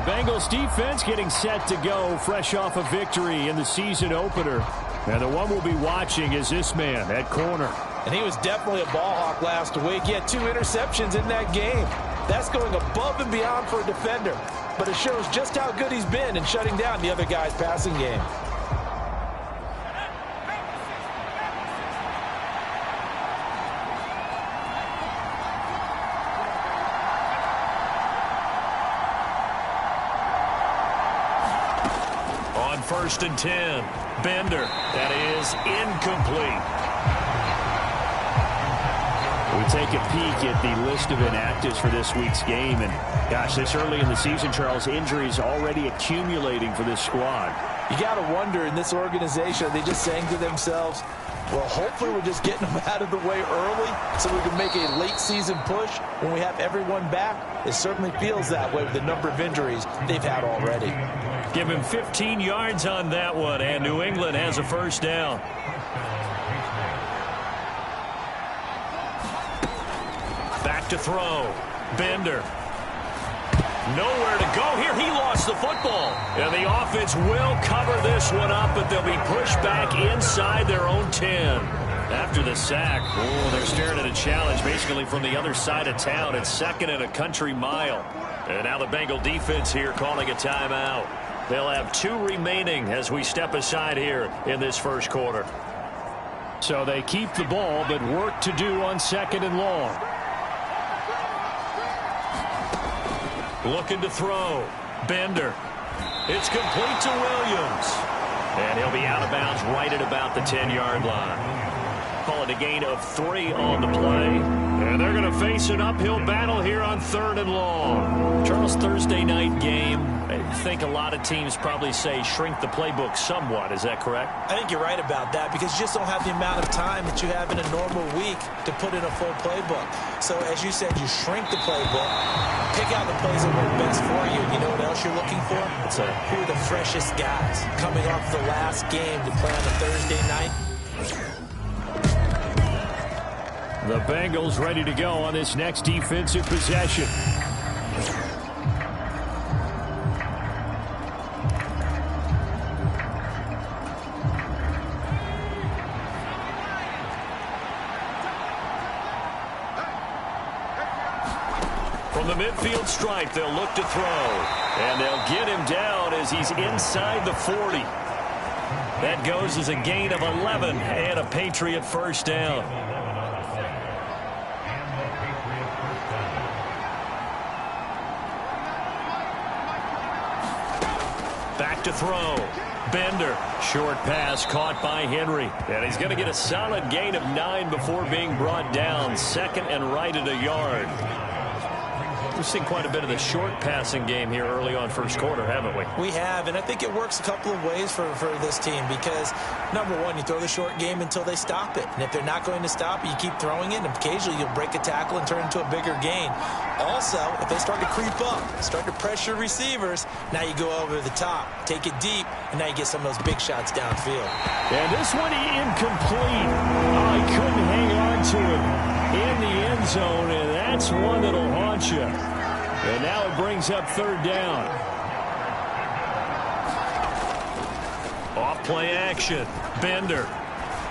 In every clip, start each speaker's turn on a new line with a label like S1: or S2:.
S1: Bengals defense getting set to go fresh off a victory in the season opener. And the one we'll be watching is this man at corner.
S2: And he was definitely a ball hawk last week. He had 2 interceptions in that game. That's going above and beyond for a defender. But it shows just how good he's been in shutting down the other guy's passing game.
S1: On 1st and 10, Bender. That is incomplete. We take a peek at the list of inactives for this week's game. And, gosh, this early in the season, Charles, injuries already accumulating for this squad.
S2: You got to wonder in this organization, are they just saying to themselves, well, hopefully we're just getting them out of the way early so we can make a late season push when we have everyone back. It certainly feels that way with the number of injuries they've had already.
S1: Give him 15 yards on that one, and New England has a first down. Back to throw. Bender. Nowhere to go here. He lost the football. And the offense will cover this one up, but they'll be pushed back inside their own 10. After the sack, they're staring at a challenge basically from the other side of town. It's 2nd and a country mile. And now the Bengal defense here calling a timeout. They'll have 2 remaining as we step aside here in this first quarter. So they keep the ball, but work to do on 2nd and long. Looking to throw. Bender. It's complete to Williams. And he'll be out of bounds right at about the 10-yard line. Call it a gain of 3 on the play. And they're going to face an uphill battle here on 3rd and long. Charles, Thursday night game. I think a lot of teams probably say shrink the playbook somewhat. Is that correct?
S2: I think you're right about that because you just don't have the amount of time that you have in a normal week to put in a full playbook. So, as you said, you shrink the playbook, pick out the plays that work best for you. You know what else you're looking for? Who are the freshest guys coming off the last game to play on a Thursday night?
S1: The Bengals ready to go on this next defensive possession. From the midfield stripe, they'll look to throw. And they'll get him down as he's inside the 40. That goes as a gain of 11 and a Patriot first down. Back to throw. Bender. Short pass caught by Henry. And he's going to get a solid gain of 9 before being brought down. 2nd and right at a yard. We've seen quite a bit of the short passing game here early on first quarter, haven't we?
S2: We have, and I think it works a couple of ways for this team because, number one, you throw the short game until they stop it. And if they're not going to stop it, you keep throwing it, and occasionally you'll break a tackle and turn it into a bigger gain. Also, if they start to creep up, start to pressure receivers, now you go over the top, take it deep, and now you get some of those big shots downfield.
S1: And this one incomplete. Oh, he couldn't hang on to it in the end zone, and that's one that'll haunt you. And now it brings up 3rd down. Off play action. Bender.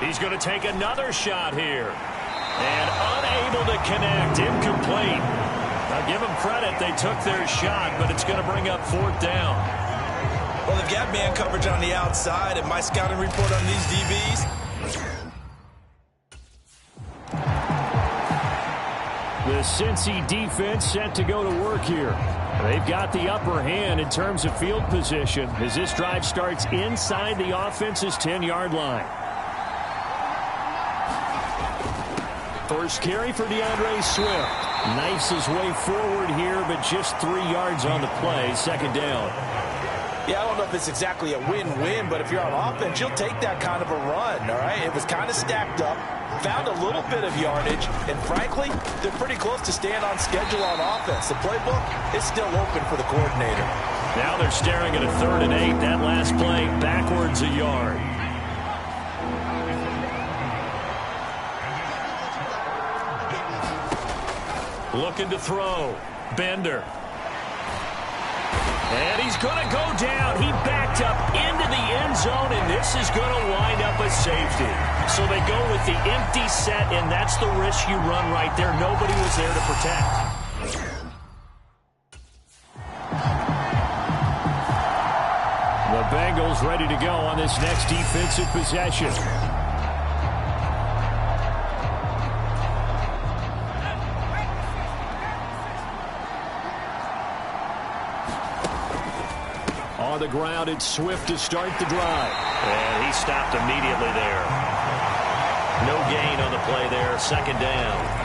S1: He's going to take another shot here. And unable to connect. Incomplete. Now give them credit. They took their shot, but it's going to bring up 4th down.
S2: Well, they've got man coverage on the outside, and my scouting report on these DBs.
S1: The Cincy defense set to go to work here. They've got the upper hand in terms of field position as this drive starts inside the offense's 10-yard line. First carry for DeAndre Swift. Knifes his way forward here, but just 3 yards on the play. 2nd down.
S2: Yeah, I don't know if it's exactly a win-win, but if you're on offense, you'll take that kind of a run, all right? It was kind of stacked up, found a little bit of yardage, and frankly, they're pretty close to staying on schedule on offense. The playbook is still open for the coordinator.
S1: Now they're staring at a 3rd and 8. That last play, backwards a yard. Looking to throw. Bender. And he's going to go down. He backed up into the end zone, and this is going to wind up a safety. So they go with the empty set, and that's the risk you run right there. Nobody was there to protect. The Bengals ready to go on this next defensive possession. On the ground, it's Swift to start the drive. And he stopped immediately there. No gain on the play there. Second down.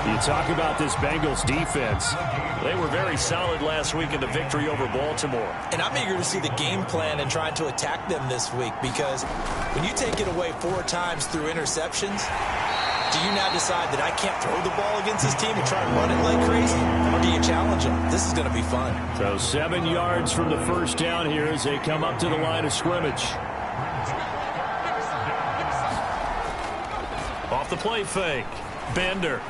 S1: You talk about this Bengals defense. They were very solid last week in the victory over Baltimore.
S2: And I'm eager to see the game plan and trying to attack them this week, because when you take it away 4 times through interceptions, do you now decide that I can't throw the ball against this team and try and run it like crazy? Or do you challenge them? This is going to be fun.
S1: So 7 yards from the first down here as they come up to the line of scrimmage. Off the play fake. Bender.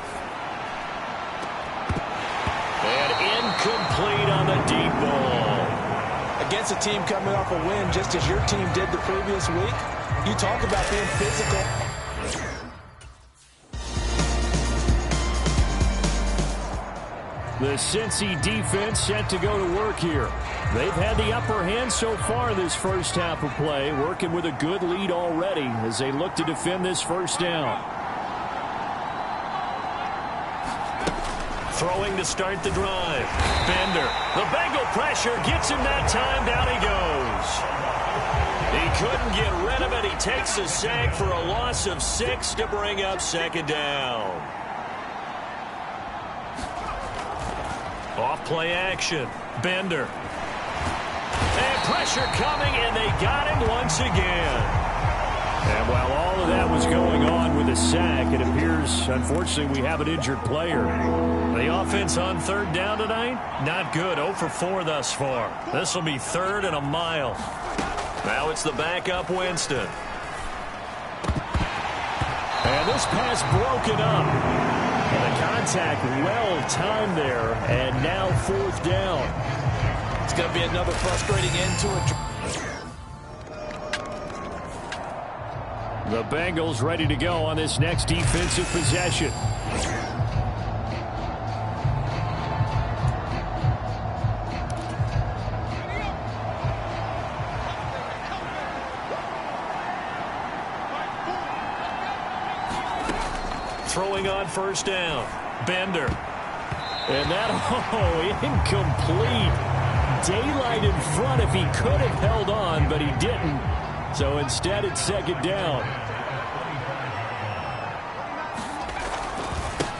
S1: And incomplete on the deep ball.
S2: Against a team coming off a win just as your team did the previous week, you talk about being physical.
S1: The Cincy defense set to go to work here. They've had the upper hand so far this first half of play, working with a good lead already as they look to defend this first down. Throwing to start the drive. Bender. The Bengal pressure gets him that time. Down he goes. He couldn't get rid of it. He takes a sack for a loss of 6 to bring up second down. Off play action. Bender. And pressure coming, and they got him once again. And while all of that was going on with a sack, it appears, unfortunately, we have an injured player. The offense on third down tonight? Not good. 0 for 4 thus far. This will be 3rd and a mile. Now it's the backup Winston. And this pass broken up. And the contact well timed there, and now 4th down.
S2: It's going to be another frustrating end to it.
S1: The Bengals ready to go on this next defensive possession. Throwing on first down. Bender. And that, incomplete. Daylight in front if he could have held on, but he didn't. So instead, it's second down.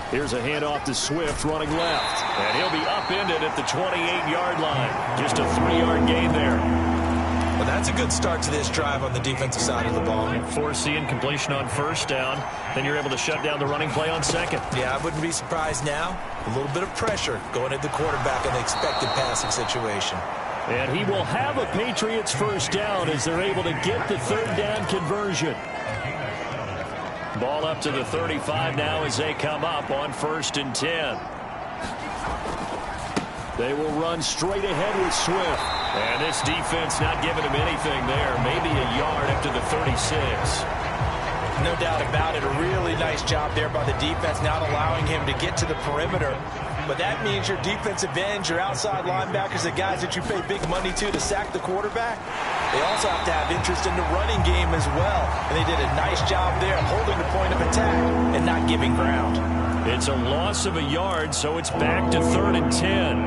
S1: Here's a handoff to Swift running left. And he'll be upended at the 28-yard line. Just a 3-yard gain there.
S2: Well, that's a good start to this drive on the defensive side of the ball.
S1: Force the incompletion on first down. Then you're able to shut down the running play on second.
S2: Yeah, I wouldn't be surprised now. A little bit of pressure going at the quarterback in the expected passing situation.
S1: And he will have a Patriots first down as they're able to get the third down conversion. Ball up to the 35 now as they come up on 1st and 10. They will run straight ahead with Swift. And this defense not giving him anything there. Maybe a yard up to the 36.
S2: No doubt about it. A really nice job there by the defense, not allowing him to get to the perimeter. But that means your defensive ends, your outside linebackers, the guys that you pay big money to sack the quarterback, they also have to have interest in the running game as well. And they did a nice job there holding the point of attack and not giving ground.
S1: It's a loss of a yard, so it's back to 3rd and 10.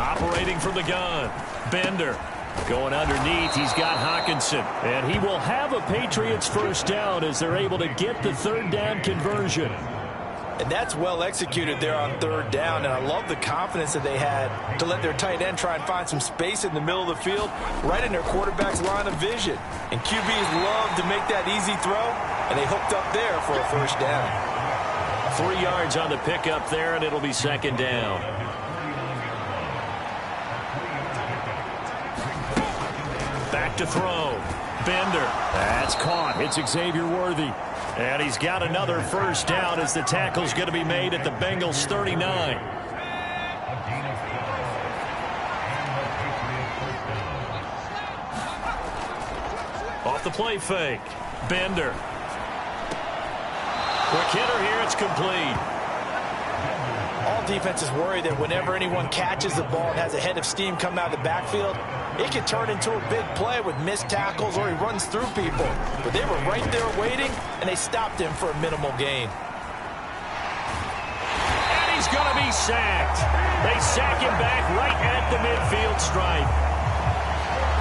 S1: Operating from the gun. Bender. Going underneath, he's got Hockenson. And he will have a Patriots first down as they're able to get the third down conversion.
S2: And that's well executed there on 3rd down. And I love the confidence that they had to let their tight end try and find some space in the middle of the field, right in their quarterback's line of vision. And QBs love to make that easy throw, and they hooked up there for a first down.
S1: 3 yards on the pickup there, and it'll be second down. Back to throw. Bender. That's caught. It's Xavier Worthy. And he's got another first down as the tackle's going to be made at the Bengals 39. Off the play fake. Bender. Quick hitter here. It's complete.
S2: All defenses worry that whenever anyone catches the ball and has a head of steam coming out of the backfield, it can turn into a big play with missed tackles or he runs through people. But they were right there waiting, and they stopped him for a minimal gain.
S1: And he's going to be sacked. They sack him back right at the midfield stripe.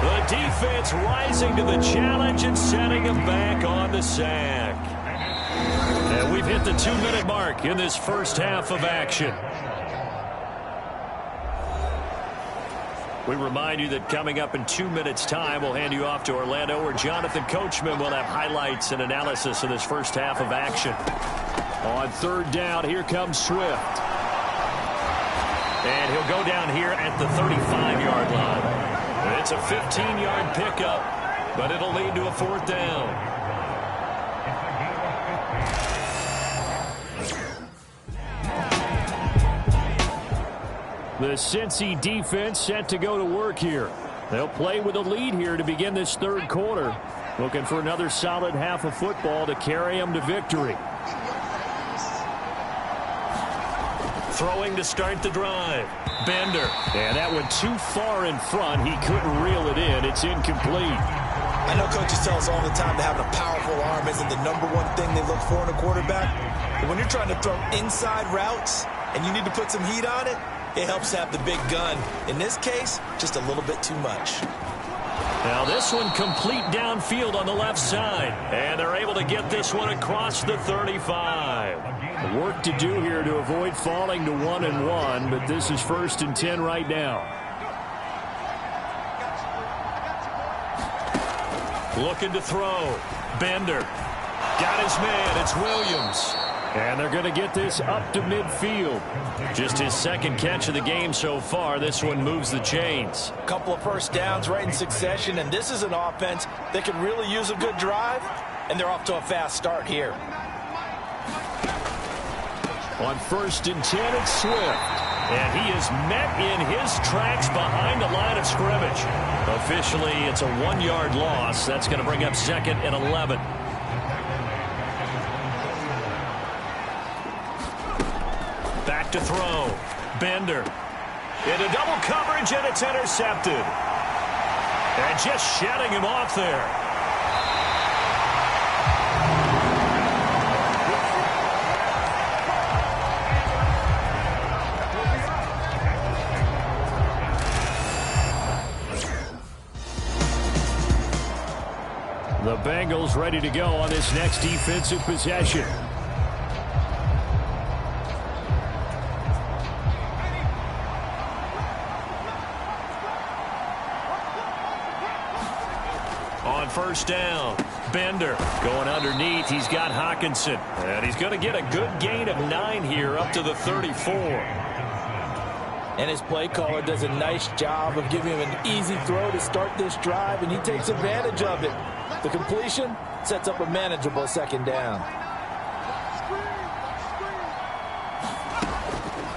S1: The defense rising to the challenge and setting him back on the sack. And we've hit the 2-minute mark in this first half of action. We remind you that coming up in 2 minutes' time, we'll hand you off to Orlando, where Jonathan Coachman will have highlights and analysis of this first half of action. On third down, here comes Swift. And he'll go down here at the 35-yard line. It's a 15-yard pickup, but it'll lead to a fourth down. The Cincy defense set to go to work here. They'll play with a lead here to begin this third quarter. Looking for another solid half of football to carry them to victory. Throwing to start the drive. Bender. And that went too far in front. He couldn't reel it in. It's incomplete.
S2: I know coaches tell us all the time that having a powerful arm isn't the number one thing they look for in a quarterback. But when you're trying to throw inside routes and you need to put some heat on it, it helps have the big gun. In this case, just a little bit too much.
S1: Now this one complete downfield on the left side. And they're able to get this one across the 35. Work to do here to avoid falling to 1-1, but this is 1st and 10 right now. Looking to throw. Bender. Got his man. It's Williams. And they're going to get this up to midfield. Just his second catch of the game so far. This one moves the chains.
S2: A couple of first downs right in succession, and this is an offense that could really use a good drive, and they're off to a fast start here.
S1: On 1st and 10, it's Swift. And he is met in his tracks behind the line of scrimmage. Officially, it's a 1-yard loss. That's going to bring up 2nd and 11. Back to throw. Bender. Into double coverage, and it's intercepted. And just shedding him off there. The Bengals ready to go on this next defensive possession. On 1st down, Bender going underneath. He's got Hockenson. And he's going to get a good gain of 9 here up to the 34.
S2: And his play caller does a nice job of giving him an easy throw to start this drive, and he takes advantage of it. The completion sets up a manageable 2nd down.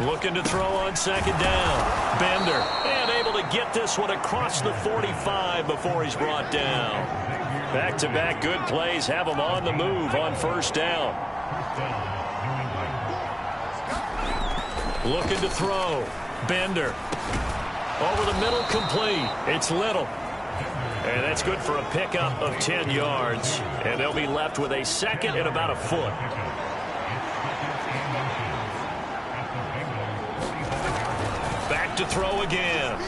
S1: Looking to throw on 2nd down. Bender. And able to get this one across the 45 before he's brought down. Back-to-back good plays have him on the move on 1st down. Looking to throw. Bender. Over the middle, complete. It's Little. And that's good for a pickup of 10 yards. And they'll be left with a 2nd and about a foot. Back to throw again.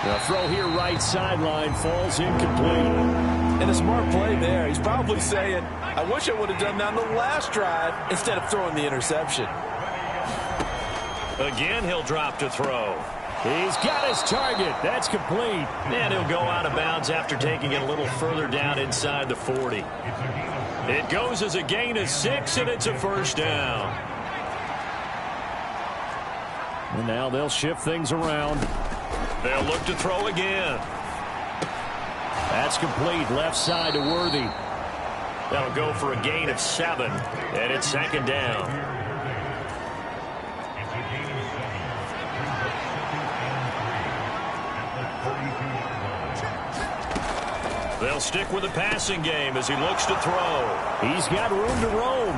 S1: The throw here right sideline falls incomplete.
S2: And a smart play there. He's probably saying, I wish I would have done that on the last drive instead of throwing the interception.
S1: Again, he'll drop to throw. He's got his target. That's complete. And he'll go out of bounds after taking it a little further down inside the 40. It goes as a gain of 6, and it's a 1st down. And now they'll shift things around. They'll look to throw again. That That's complete, left side to Worthy. That'll go for a gain of 7, and it's second down. They'll stick with the passing game as he looks to throw. He's got room to roam.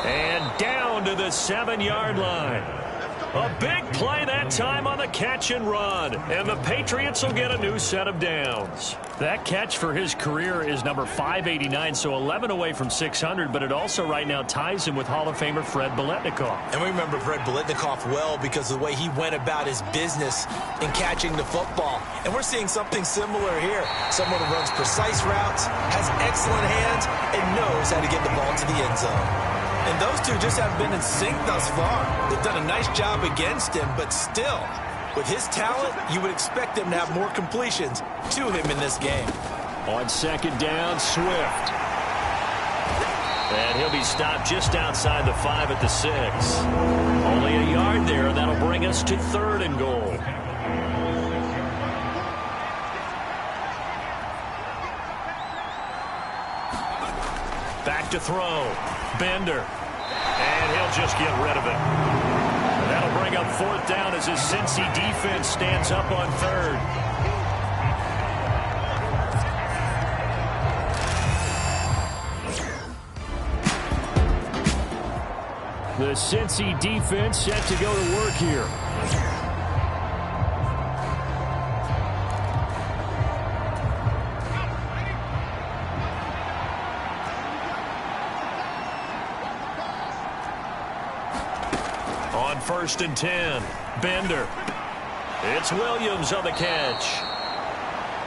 S1: And down to the 7-yard line. A big play that time on the catch and run. And the Patriots will get a new set of downs. That catch for his career is number 589, so 11 away from 600, but it also right now ties him with Hall of Famer Fred Biletnikoff.
S2: And we remember Fred Biletnikoff well because of the way he went about his business in catching the football. And we're seeing something similar here. Someone who runs precise routes, has excellent hands, and knows how to get the ball to the end zone. And those two just haven't been in sync thus far. They've done a nice job against him, but still, with his talent, you would expect him to have more completions to him in this game.
S1: On second down, Swift. And he'll be stopped just outside the 5 at the 6. Only a yard there, and that'll bring us to 3rd and goal. Back to throw. Bender. And he'll just get rid of it. And that'll bring up 4th down as his Cincy defense stands up on 3rd. The Cincy defense set to go to work here. On 1st and 10, Bender. It's Williams on the catch.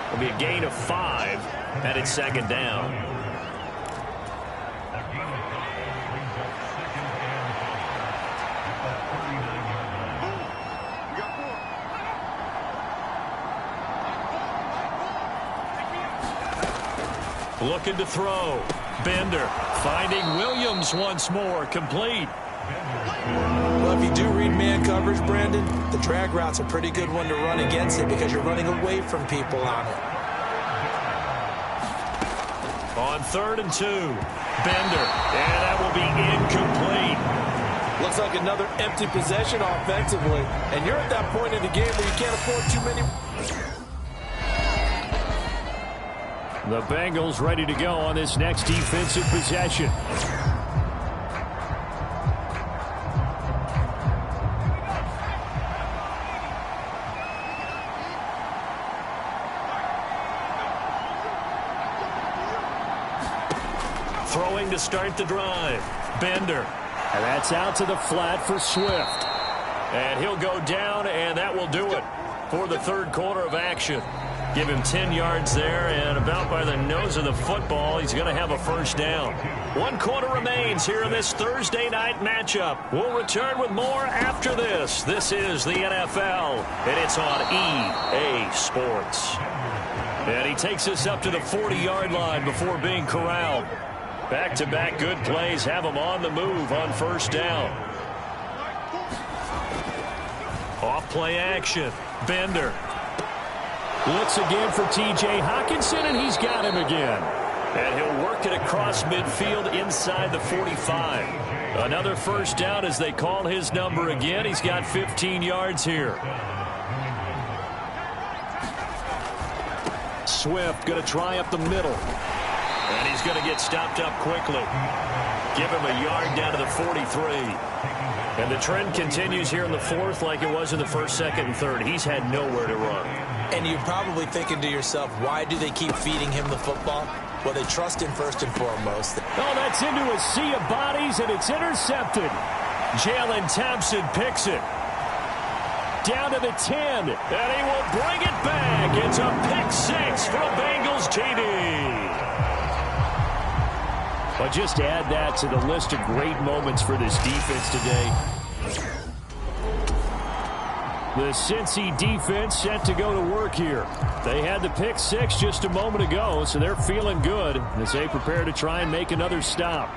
S1: It'll be a gain of 5, and it's second down. Looking to throw. Bender finding Williams once more, complete.
S2: Well, if you do read man coverage, Brandon, the drag route's a pretty good one to run against it because you're running away from people on it.
S1: On 3rd and 2, Bender, and that will be incomplete.
S2: Looks like another empty possession offensively, and you're at that point in the game where you can't afford too many.
S1: The Bengals ready to go on this next defensive possession. Throwing to start the drive. Bender. And that's out to the flat for Swift. And he'll go down, and that will do it for the 3rd quarter of action. Give him 10 yards there, and about by the nose of the football, he's going to have a 1st down. 1 quarter remains here in this Thursday night matchup. We'll return with more after this. This is the NFL, and it's on EA Sports. And he takes us up to the 40-yard line before being corralled. Back-to-back good plays have him on the move on 1st down. Off play action. Bender. Blitz again for T.J. Hockenson, and he's got him again. And he'll work it across midfield inside the 45. Another 1st down as they call his number again. He's got 15 yards here. Swift going to try up the middle. And he's going to get stopped up quickly. Give him a yard down to the 43. And the trend continues here in the 4th like it was in the 1st, 2nd, and 3rd. He's had nowhere to run.
S2: And you're probably thinking to yourself, why do they keep feeding him the football? Well, they trust him first and foremost.
S1: Oh, that's into a sea of bodies, and it's intercepted. Jalen Thompson picks it. Down to the 10, and he will bring it back. It's a pick 6 for a Bengals TD. But just add that to the list of great moments for this defense today. The Cincy defense set to go to work here. They had the pick 6 just a moment ago, so they're feeling good as they prepare to try and make another stop.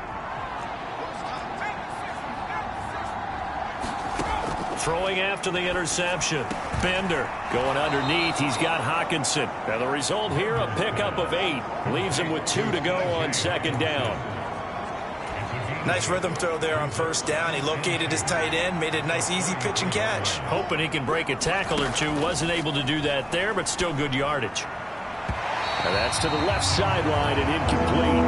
S1: Throwing after the interception. Bender going underneath. He's got Hockenson. And the result here, a pickup of 8. Leaves him with 2 to go on second down.
S2: Nice rhythm throw there on first down. He located his tight end, made it a nice easy pitch and catch.
S1: Hoping he can break a tackle or two. Wasn't able to do that there, but still good yardage. And that's to the left sideline and incomplete.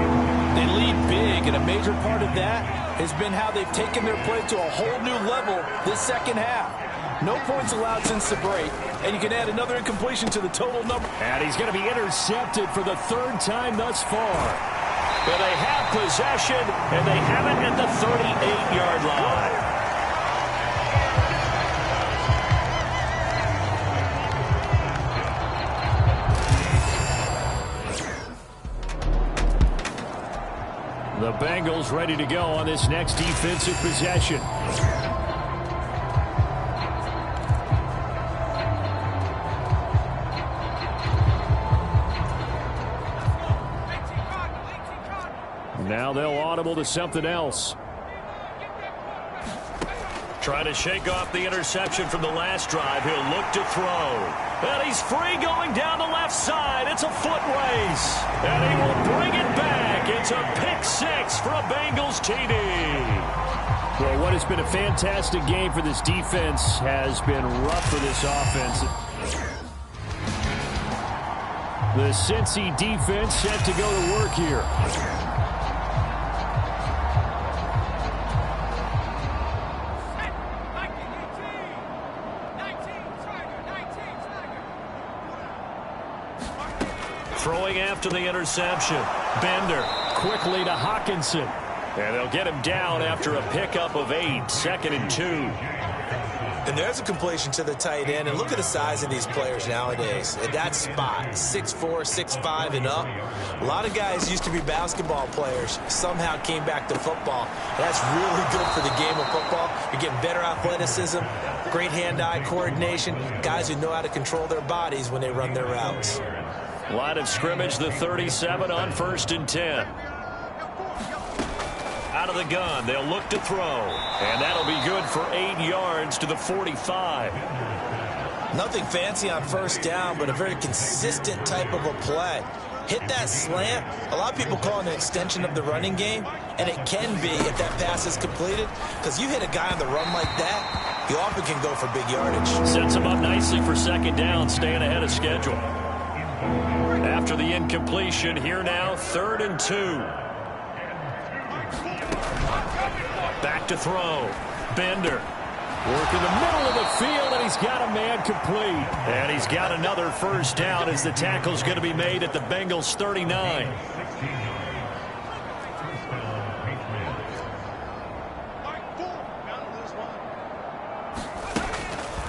S3: They lead big, and a major part of that has been how they've taken their play to a whole new level this second half. No points allowed since the break, and you can add another incompletion to the total number.
S1: And he's going to be intercepted for the 3rd time thus far. But they have possession, and they have it at the 38-yard line. The Bengals ready to go on this next defensive possession. Now they'll audible to something else. Trying to shake off the interception from the last drive. He'll look to throw. And he's free going down the left side. It's a foot race. And he will bring it back. It's a pick-6 for a Bengals TD. Well, what has been a fantastic game for this defense has been rough for this offense. The Cincy defense set to go to work here. Throwing after the interception. Bender quickly to Hockenson. And they'll get him down after a pickup of 8. 2nd and 2.
S2: And there's a completion to the tight end. And look at the size of these players nowadays. At that spot, 6'4", 6'5", and up. A lot of guys used to be basketball players. Somehow came back to football. That's really good for the game of football. You're getting better athleticism, great hand-eye coordination, guys who know how to control their bodies when they run their routes.
S1: Line of scrimmage, the 37 on 1st and 10. Out of the gun, they'll look to throw. And that'll be good for 8 yards to the 45.
S2: Nothing fancy on first down, but a very consistent type of a play. Hit that slant. A lot of people call it an extension of the running game, and it can be if that pass is completed, because you hit a guy on the run like that, you often can go for big yardage.
S1: Sets him up nicely for 2nd down, staying ahead of schedule. After the incompletion, here now, 3rd and 2. Back to throw. Bender. Work in the middle of the field, and he's got a man complete. And he's got another first down as the tackle's going to be made at the Bengals 39.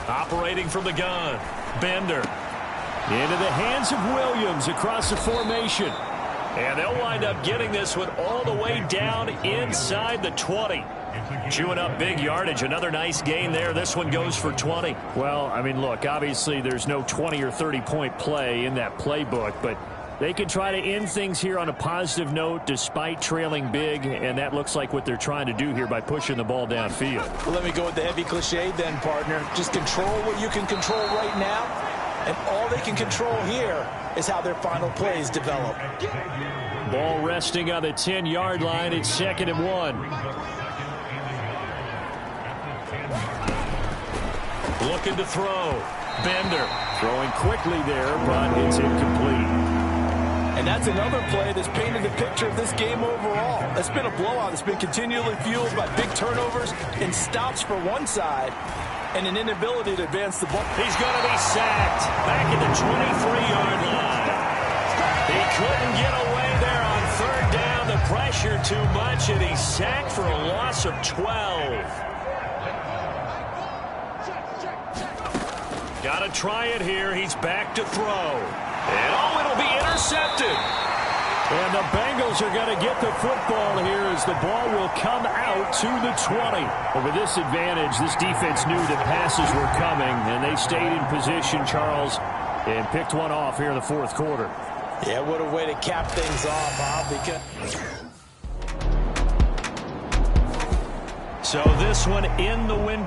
S1: Operating from the gun. Bender. Into the hands of Williams across the formation. And they'll wind up getting this one all the way down inside the 20. Chewing up big yardage. Another nice gain there. This one goes for 20. Well, I mean, look, obviously there's no 20 or 30-point play in that playbook, but they can try to end things here on a positive note despite trailing big, and that looks like what they're trying to do here by pushing the ball downfield.
S3: Well, let me go with the heavy cliche then, partner. Just control what you can control right now. And all they can control here is how their final plays develop.
S1: Ball resting on the 10-yard line. It's 2nd and 1. Looking to throw. Bender throwing quickly there, but it's incomplete.
S3: And that's another play that's painted the picture of this game overall. It's been a blowout. It's been continually fueled by big turnovers and stops for one side, and an inability to advance the ball.
S1: He's going to be sacked back at the 23-yard line. He couldn't get away there on 3rd down. The pressure too much, and he's sacked for a loss of 12. Got to try it here. He's back to throw. And oh, it'll be intercepted. And the Bengals are going to get the football here as the ball will come out to the 20. Over this advantage, this defense knew that passes were coming, and they stayed in position, Charles, and picked one off here in the 4th quarter.
S2: Yeah, what a way to cap things off, huh?
S1: So this one in the win.